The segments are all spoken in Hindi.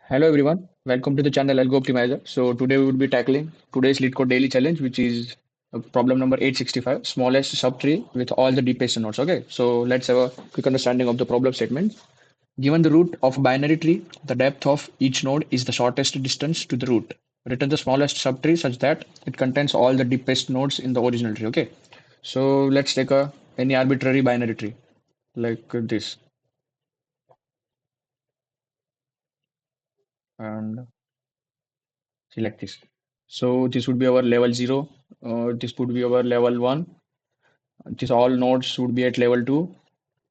Hello everyone, welcome to the channel Algo Optimizer. So today we would be tackling today's LeetCode daily challenge, which is problem number 865, smallest subtree with all the deepest nodes. Okay, so let's have a quick understanding of the problem statement. Given the root of a binary tree, the depth of each node is the shortest distance to the root. Return the smallest subtree such that it contains all the deepest nodes in the original tree. Okay, so let's take any arbitrary binary tree like this, and select this. So this would be our level 0, this would be our level 1, this all nodes would be at level 2,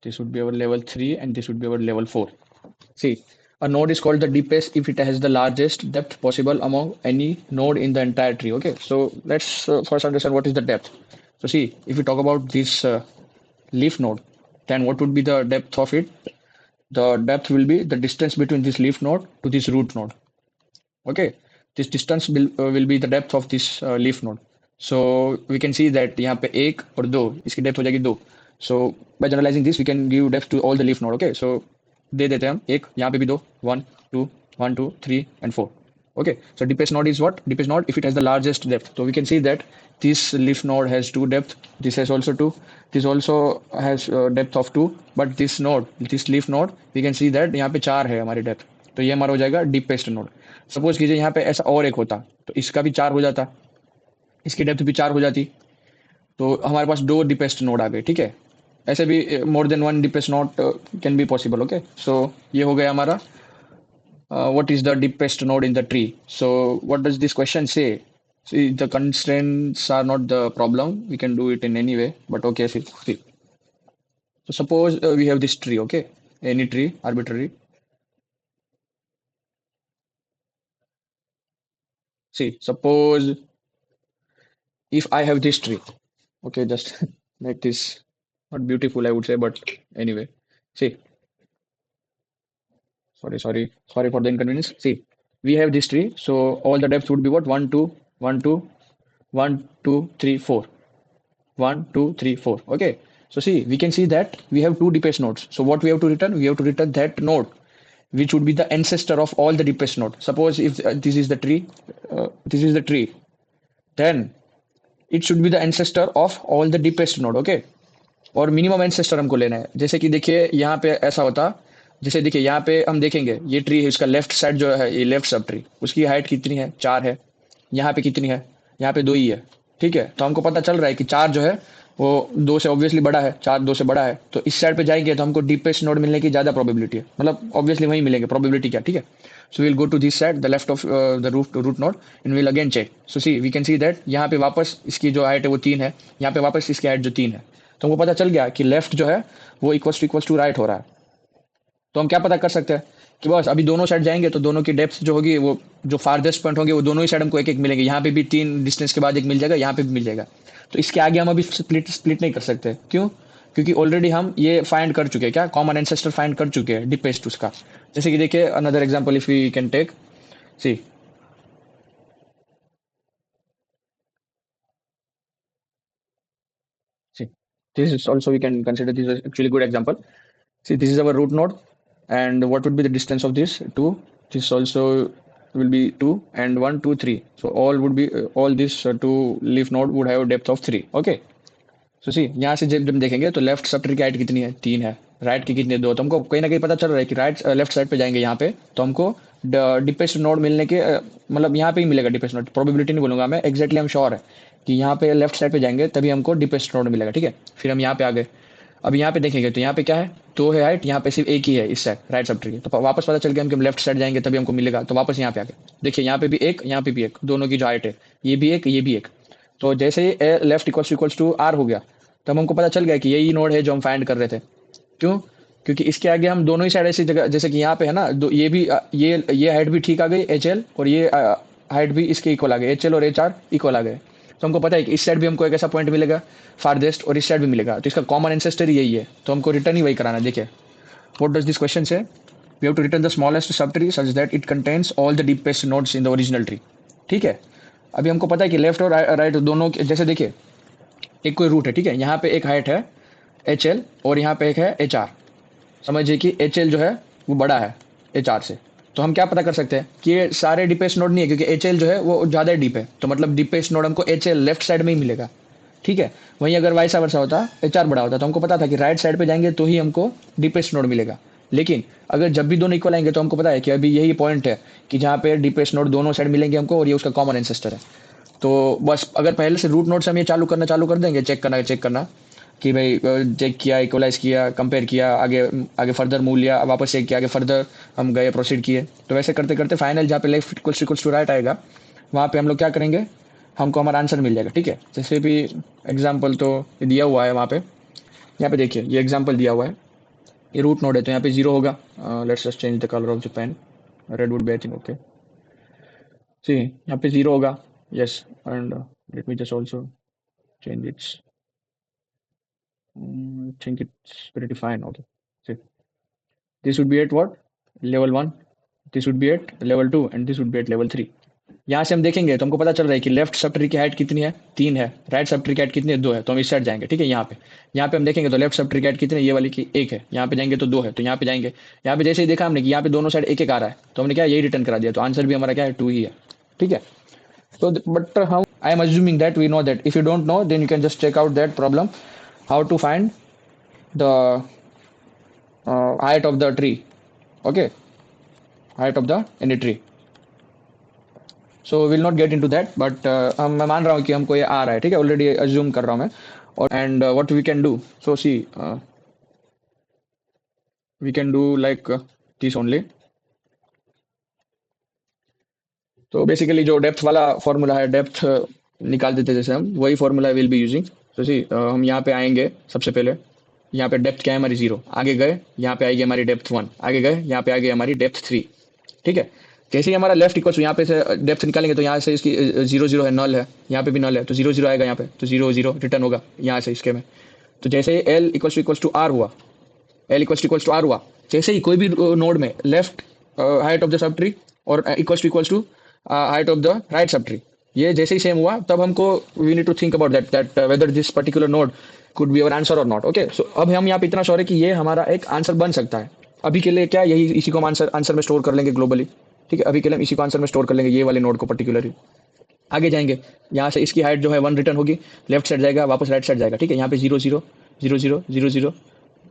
this would be our level 3, and this would be our level 4. See, a node is called the deepest if it has the largest depth possible among any node in the entire tree. Okay, so let's first understand what is the depth. So see, if we talk about this leaf node, then what would be the depth of it? The depth will be the distance between this leaf node to this root node. Okay, this distance will be the depth of this leaf node. So we can see that यहाँ पे एक और दो इसकी depth हो जाएगी दो. So by generalizing this we can give depth to all the leaf node. Okay, so दे देते हैं हम एक यहाँ पे भी दो 1 2 1 2 3 and 4. Okay, so deepest node is what? Deepest node if it has the largest depth. So we can see that this leaf node has two depth. This has also two. This also has depth of two. But this node, this leaf node, we can see that यहाँ पे चार है हमारी depth. तो ये हमारा हो जाएगा डीपेस्ट नोड. सपोज कीजिए यहाँ पे ऐसा और एक होता तो इसका भी चार हो जाता, इसकी डेप्थ भी चार हो जाती, तो हमारे पास दो डीपेस्ट नोड आ गए. ठीक है, ऐसे भी more than one deepest node can be possible. Okay, so ये हो गया हमारा what is the deepest node in the tree. So what does this question say? See, the constraints are not the problem, we can do it in any way, but okay, see. So suppose we have this tree. Okay, any tree, arbitrary. See, suppose if I have this tree. Okay, just make this not beautiful, I would say, but anyway. See, sorry for the inconvenience. See, we have this tree, so all the depths would be what? 1, 2, 1, 2, 1, 2, 3, 4. 1, 2, 3, 4. Okay, so see, we can see that we have two deepest nodes. So what we have to return? We have to return that node, which would be the ancestor of all the deepest node. Suppose if this is the tree, then it should be the ancestor of all the deepest node. Okay, और मिनिमम एंसेस्टर हमको लेना है. जैसे कि देखिए यहाँ पे ऐसा होता, जैसे देखिए यहाँ पे हम देखेंगे ये ट्री है, इसका लेफ्ट साइड जो है, ये लेफ्ट सब ट्री, उसकी हाइट कितनी है? 4 है. यहाँ पे कितनी है? यहाँ पे 2 ही है. ठीक है, तो हमको पता चल रहा है कि 4 जो है वो 2 से ऑब्वियसली बड़ा है, 4 2 से बड़ा है, तो इस साइड पे जाएंगे तो हमको डीपेस्ट नोड मिलने की ज़्यादा प्रोबेबिलिटी है, मतलब ऑब्वियसली वहीं मिलेंगे. प्रोबेबिलिटी क्या? ठीक है, so will go to this side the left of the root node and will again check. So see we can see that यहाँ पे वापस इसकी जो हाइट है वो 3 है, यहाँ पे वापस इसकी हाइट जो 3 है, तो हमको पता चल गया कि लेफ्ट जो है वो इक्वल्स टू राइट हो रहा है. तो हम क्या पता कर सकते हैं कि बस अभी दोनों साइड जाएंगे तो दोनों की डेप्थ जो होगी वो जो फारदेस्ट पॉइंट होंगे वो दोनों ही साइड हमको एक एक मिलेंगे. यहाँ पे भी 3 डिस्टेंस के बाद एक मिल जाएगा, यहाँ पे भी मिल जाएगा. तो इसके आगे हम अभी स्प्लिट नहीं कर सकते. क्यों? क्योंकि ऑलरेडी हम ये फाइंड कर चुके हैं, क्या कॉमन एंसेस्टर फाइंड कर चुके हैं डीपेस्ट उसका. जैसे कि देखिए another example if we can take, see see this is also we can consider this as actually good example. See, this is our root node, and what would be the distance of this? 2. This also will be 2 and 1, 2, 3. So all would be all this two leaf node would have a depth of 3. Okay. So see, यहाँ से जब जब देखेंगे तो लेफ्ट सब ट्री की हाइट कितनी है? 3 है. राइट की कितनी है? 2. तो हमको कहीं ना कहीं पता चल रहा है कि राइट लेफ्ट साइड पे जाएंगे यहाँ पे तो हमको डिपेस्ट नोड मिलने के मतलब यहाँ पे ही मिलेगा डिपेस्ट नोड. प्रोबेबिलिटी नहीं बोलूंगा मैं, एग्जैक्टली हम श्योर है कि यहाँ पे लेफ्ट साइड पे जाएंगे तभी हमको डिपेस्ट नोड मिलेगा. ठीक है, फिर हम यहाँ पे आ गए. अब यहाँ पे देखेंगे तो यहाँ पे क्या है? 2 है हाइट, यहाँ पे सिर्फ एक ही है इस साइड राइट सब ट्री की. तो वापस पता चल गया कि हम लेफ्ट साइड जाएंगे तभी हमको मिलेगा, तो वापस यहाँ पे आ गए. देखिए यहाँ पे भी एक, यहाँ पे भी एक, दोनों की जो हाइट है ये भी एक, ये भी एक. तो जैसे ही लेफ्ट इक्वल्स टू आर हो गया तो हमको पता चल गया कि यही नोड है जो हम फाइंड कर रहे थे. क्यों? क्योंकि इसके आगे हम दोनों ही साइड ऐसी जगह, जैसे कि यहाँ पे है ना, ये भी ये हाइट भी ठीक आ गई एच एल, और ये हाइट भी इसके इक्वल आ गए, एच एल और एच आर इक्वल आ गए. तो हमको पता है कि इस साइड भी हमको एक ऐसा पॉइंट मिलेगा फारदेस्ट, और इस साइड भी मिलेगा, तो इसका कॉमन एंसेस्टर यही है, तो हमको रिटर्न ही वही कराना. देखिए what does this question say? We have to return the smallest subtree such that it contains all the deepest nodes in the original tree. ठीक है, अभी हमको पता है कि लेफ्ट और राइट दोनों जैसे देखिए एक कोई रूट है. ठीक है, यहाँ पे एक हाइट है एच एल और यहाँ पे एक है एच आर. समझिए कि एच एल जो है वो बड़ा है एच आर से. तो हम क्या पता कर सकते हैं कि ये सारे डीपेस्ट नोड नहीं है, क्योंकि एच एल जो है वो ज़्यादा डीप है, तो मतलब डीपेस्ट नोड हमको एच एल लेफ्ट साइड में ही मिलेगा। ठीक है, वहीं अगर वाइस वर्सा होता, एच आर बड़ा होता, तो हमको पता था कि राइट साइड पे जाएंगे तो ही हमको डीपेस्ट नोड मिलेगा। लेकिन अगर जब भी दोनों इक्वल आएंगे तो हमको पता है कि अभी यही पॉइंट है कि जहाँ पे डीपेस्ट नोड दोनों साइड मिलेंगे हमको, और ये उसका कॉमन एंसेस्टर है। तो बस अगर पहले से रूट नोड से हम ये चालू कर देंगे, चेक करना कि भाई चेक किया, इक्वलाइज किया, कंपेयर किया, आगे आगे फर्दर मूव लिया, वापस चेक किया, आगे फर्दर हम गए, प्रोसीड किए, तो वैसे करते करते फाइनल जहाँ पे लेफ्ट इक्वल्स टू राइट आएगा, वहाँ पे हम लोग क्या करेंगे, हमको हमारा आंसर मिल जाएगा। ठीक है, जैसे भी एग्जाम्पल तो दिया हुआ है वहाँ पे, यहाँ पे देखिए ये एग्जाम्पल दिया हुआ है, ये रूट नोड है, तो यहाँ पे जीरो होगा। Let's just change the colour of the pen, red would be I think okay. See यहाँ पे जीरो होगा, yes, and let me just also change its I think it's pretty fine. Okay, see, this would be at what, level 1, this would be at level 2, and this would be at level 3। यहाँ से हम देखेंगे तो हमको पता चल रहा है कि लेफ्ट सब ट्री की हाइट कितनी है, 3 है, राइट सब ट्री की हाइट कितनी है, 2 है, तो हम इस साइड जाएंगे। ठीक है, यहाँ पे हम देखेंगे तो लेफ्ट सब ट्री की हाइट कितनी है, ये वाली की 1 है, यहाँ पे जाएंगे तो 2 है, तो यहाँ पे जाएंगे, यहाँ पे जैसे ही देखा हमने कि यहाँ पे दोनों साइड एक एक आ रहा है, तो हमने क्या यही रिटर्न करा दिया, तो आंसर भी हमारा क्या है, 2 ही है। ठीक है, so but how I am assuming that we know that, if you don't know then you can just check out that problem, how to find the height of the tree, okay, height of the any tree। so we'll not get into that, but मैं मान रहा हूँ कि हमको ये आ रहा है। ठीक है, ऑलरेडी अज्यूम कर रहा हूँ मैं, और and what we can do, so see we can do like this only। तो बेसिकली जो डेप्थ वाला फॉर्मूला है, डेप्थ निकाल देते जैसे हम, वही फॉर्मूला विल बी यूजिंग। तो सी हम यहाँ पे आएंगे, सबसे पहले यहाँ पे डेप्थ क्या है हमारी, 0, आगे गए यहाँ पे आएगी हमारी डेप्थ 1, आगे गए यहाँ पे आएगी हमारी डेप्थ 3। ठीक है, जैसे ही हमारा लेफ्ट इक्वल यहाँ पे से डेप्थ निकालेंगे तो यहाँ से इसकी 0 0 है, नल है, यहाँ पे भी नल है, तो 0 0 आएगा यहाँ पे, तो 0 0 रिटर्न होगा यहाँ से इसके में। तो जैसे एल इक्वल टू आर हुआ, एल इक्वल टू आर हुआ, जैसे ही कोई भी नोड में left height of the sub tree और equal to height of the right sub tree, ये जैसे ही सेम हुआ, तब हमको we need to think about that whether this particular node could be our answer or not. Okay, so अब हम यहाँ पे इतना श्योर है कि ये हमारा एक आंसर बन सकता है। अभी के लिए क्या यही, इसी को हम आंसर में स्टोर कर लेंगे ग्लोबली। ठीक है, अभी के लिए हम इसी को आंसर में स्टोर कर लेंगे, ये वाले नोड को पर्टिकुलरली। आगे जाएंगे, यहाँ से इसकी हाइट जो है 1 रिटर्न होगी, लेफ्ट साइड जाएगा, वापस राइट साइड जाएगा। ठीक है, यहाँ पे 0 0 0 0 0 0,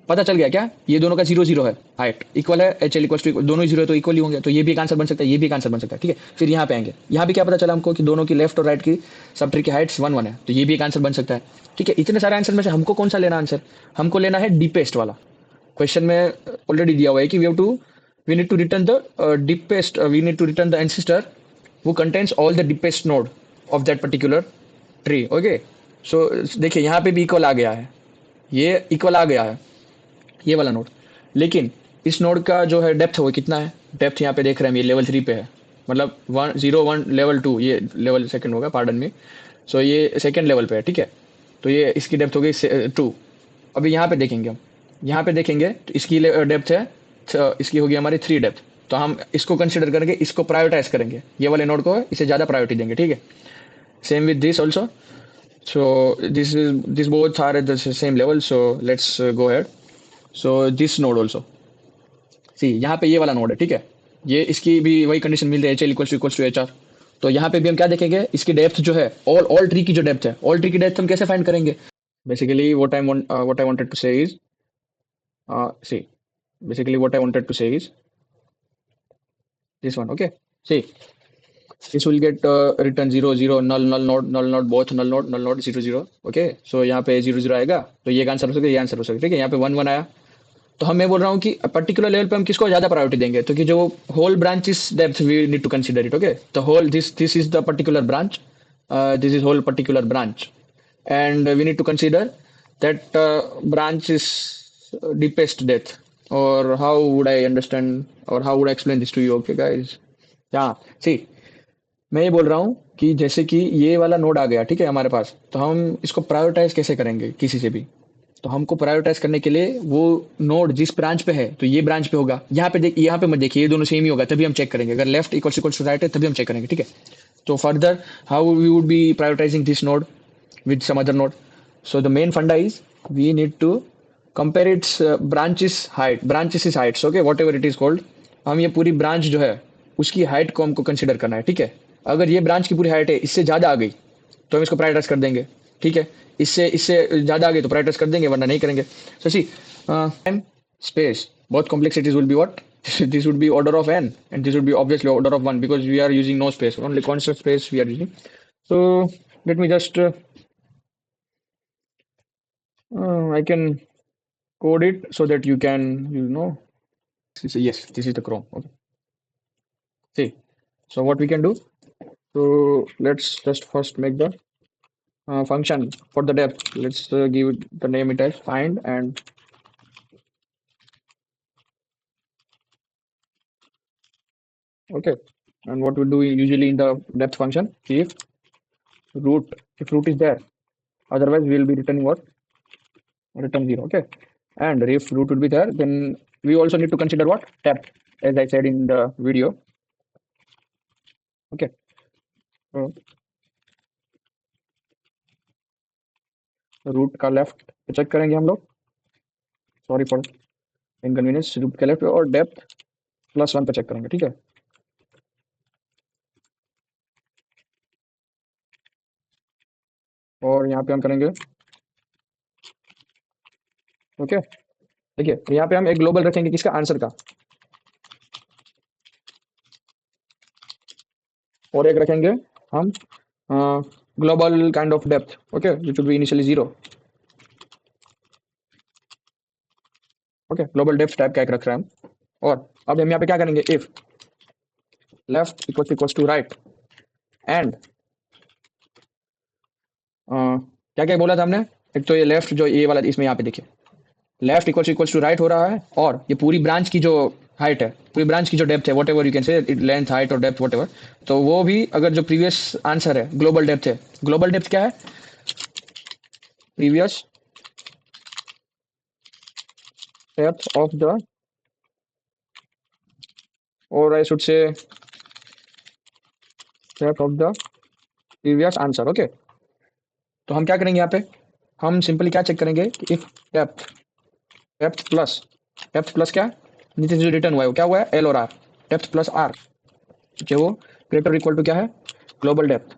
पता चल गया क्या, ये दोनों का 0 0 है, हाइट इक्वल है, एच एल इक्वल टू, दोनों ही 0 है तो इक्वल ही होंगे, तो ये भी एक आंसर बन सकता है, ये भी एक आंसर बन सकता है। ठीक है, फिर यहाँ पे आएंगे, यहाँ भी क्या पता चला हमको कि दोनों की लेफ्ट और राइट की सब ट्री की हाइट्स 1 1 है, तो ये भी एक आंसर बन सकता है। ठीक है, इतने सारे आंसर में से हमको कौन सा लेना आंसर, हमको लेना है डीपेस्ट वाला। क्वेश्चन में ऑलरेडी दिया हुआ है कि we need to return the deepest, we need to return the ancestor who contains all the deepest node of that particular tree। Okay, so देखिए यहाँ पे भी इक्वल आ गया है, ये इक्वल आ गया है, ये वाला नोड, लेकिन इस नोड का जो है डेप्थ वो कितना है, डेप्थ यहाँ पे देख रहे हैं, ये लेवल 3 पे है, मतलब 1 0 1 लेवल 2, ये लेवल सेकंड होगा, पार्डन में। सो ये सेकंड लेवल पे है। ठीक है, तो ये इसकी डेप्थ हो गई 2। अभी यहाँ पे देखेंगे हम, यहाँ पे देखेंगे तो इसकी डेप्थ है, इसकी होगी हमारी 3 डेप्थ, तो हम इसको कंसिडर करके इसको प्रायोरिटाइज करेंगे, ये वाले नोड को इसे ज़्यादा प्रायोरिटी देंगे। ठीक है, same with this also, so this both are at the same level, so let's go ahead। so this node also, सी यहाँ पे ये वाला नोड है। ठीक है, ये इसकी भी वही कंडीशन मिल रही है, H L equal to H R. तो यहाँ पे भी हम क्या देखेंगे, इसकी डेप्थ जो है, ऑल ट्री की जो डेप्थ है, ऑल ट्री की डेप्थ हम कैसे फाइंड करेंगे, basically what I wanted to say is see basically what I wanted to say is this one। okay, see this will get return 0 0 null node both null node 0 0। okay, so यहाँ पे 0 0 आएगा, तो ये आंसर हो सकता है, ये आंसर हो सकता है। ठीक है, यहाँ पे 1 1 आया, तो हम मैं बोल रहा हूँ कि पर्टिकुलर लेवल पे हम किसको ज्यादा प्रायोरिटी देंगे, तो कि जो whole branch is depth we need to consider it. Okay, the whole this is the particular branch, this is whole particular branch, and we need to consider that branch is deepest depth, or how would I understand, or how would I explain this to you? Okay guys, हाँ सी मैं ये बोल रहा हूँ कि जैसे कि ये वाला नोड आ गया, ठीक है, हमारे पास, तो हम इसको प्रायोरिटाइज कैसे करेंगे किसी से भी, तो हमको प्रायोरिटाइज करने के लिए वो नोड जिस ब्रांच पे है तो ये ब्रांच पे होगा, यहाँ पे देख, यहाँ पे मत देखिए, ये दोनों सेम ही होगा, तभी हम चेक करेंगे, अगर लेफ्ट इक्वल टू राइट है तभी हम चेक करेंगे। ठीक है, तो further how we would be prioritizing this node with some other node, so the main funda is we need to compare its branches heights, okay, whatever it is called, हम ये पूरी ब्रांच जो है उसकी हाइट को हमको कंसिडर करना है, ठीक है। अगर ये ब्रांच की पूरी हाइट है इससे ज़्यादा आ गई तो हम इसको प्रायोरिटाइज कर देंगे, ठीक है। इससे इससे ज़्यादा आ गई तो प्रायोरिटाइज कर देंगे, वरना नहीं करेंगे। So see time space, both complexities will be what? This would be order of n, and this would be obviously order of 1 because we are using no space, only constant space we are using. So let me just I can code it so that you can, yes, this is the Chrome. Okay. See, so what we can do? So let's just first make the function for the depth. Let's give it the name it as find, and okay. And what we do usually in the depth function, if root is there, otherwise we will be returning what? Return 0. Okay. And if root would be there, then we also need to consider what? Depth, as I said in the video. Okay. So root का लेफ्ट चेक करेंगे हम लोग, सॉरी फॉर इनकन्वीनियंस। रूट का लेफ्ट और डेप्थ +1 पे चेक करेंगे, ठीक है। और यहाँ पे हम करेंगे ओके। देखिए यहाँ पे हम एक ग्लोबल रखेंगे किसका? आंसर का। और एक रखेंगे हम global kind of depth, okay, which would be initially 0। Okay, global depth type का एक रख रहे हैं हम। और अब हम यहाँ पे क्या करेंगे? If left equals to right and क्या क्या बोला था हमने? एक तो ये लेफ्ट जो ये वाला इसमें यहाँ पे देखिए, लेफ्ट इक्वल्स टू राइट हो रहा है, और ये पूरी ब्रांच की जो हाइट है, पूरी ब्रांच की जो डेप्थ है, what ever you can say, length height और डेप्थ वट एवर, तो वो भी अगर जो प्रीवियस आंसर है ग्लोबल डेप्थ है, ग्लोबल डेप्थ क्या है? प्रीवियस डेप्थ ऑफ द, और I should say depth of the previous answer. Okay, तो हम क्या करेंगे यहाँ पे? हम सिंपली क्या चेक करेंगे कि इफ डेप्थ डेप्थ प्लस क्या, नीचे जो रिटर्न हुआ है वो क्या हुआ है? एल और आर, डेप्थ प्लस आर, जो वो ग्रेटर इक्वल टू क्या है? Global depth.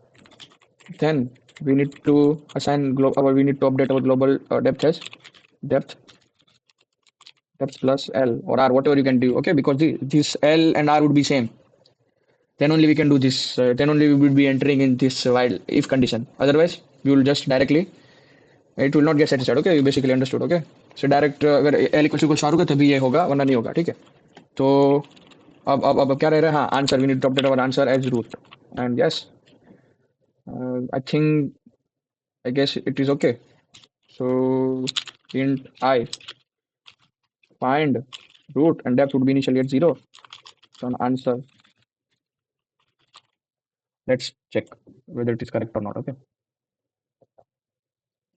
Then we need to assign we need to update our global depth as depth plus L or R, whatever you can do. Okay, because this L and R would be same. Then only we can do this. Then only we will be entering in this while if condition. Otherwise, we will just directly, it will not get satisfied. Okay, you basically understood. Okay, so direct अगर L equals R होगा तभी ये होगा, वरना नहीं होगा, ठीक है। तो अब क्या रह रहा है? हाँ, answer, we need to update our answer as root, and yes, I guess it is okay. So int I find root and depth would be initially at 0. So an answer, let's check whether it is correct or not. Okay.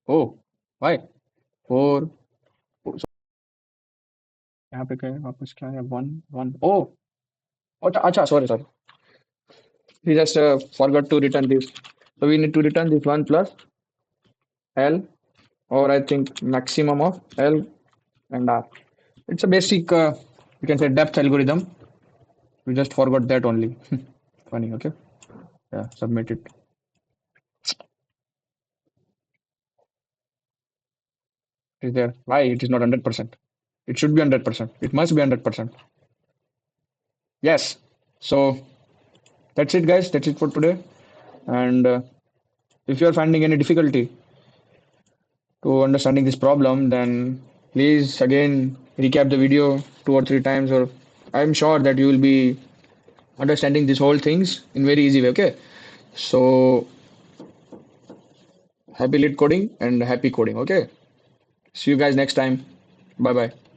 Oh, why? 4, यहाँ पे क्या है? वापस क्या है? 1 1। oh, अच्छा अच्छा, sorry, we just forgot to return this, so we need to return this 1 plus L, or I think maximum of L and R. It's a basic you can say depth algorithm, we just forgot that only. Funny. Okay, yeah, submit it. Is there? Why it is not 100%? It should be 100%. It must be 100%. Yes. So that's it, guys. That's it for today. And if you are finding any difficulty to understanding this problem, then please again recap the video 2 or 3 times, or I'm sure that you will be understanding these whole things in very easy way. Okay. So happy lead coding and happy coding. Okay. See you guys next time. Bye bye.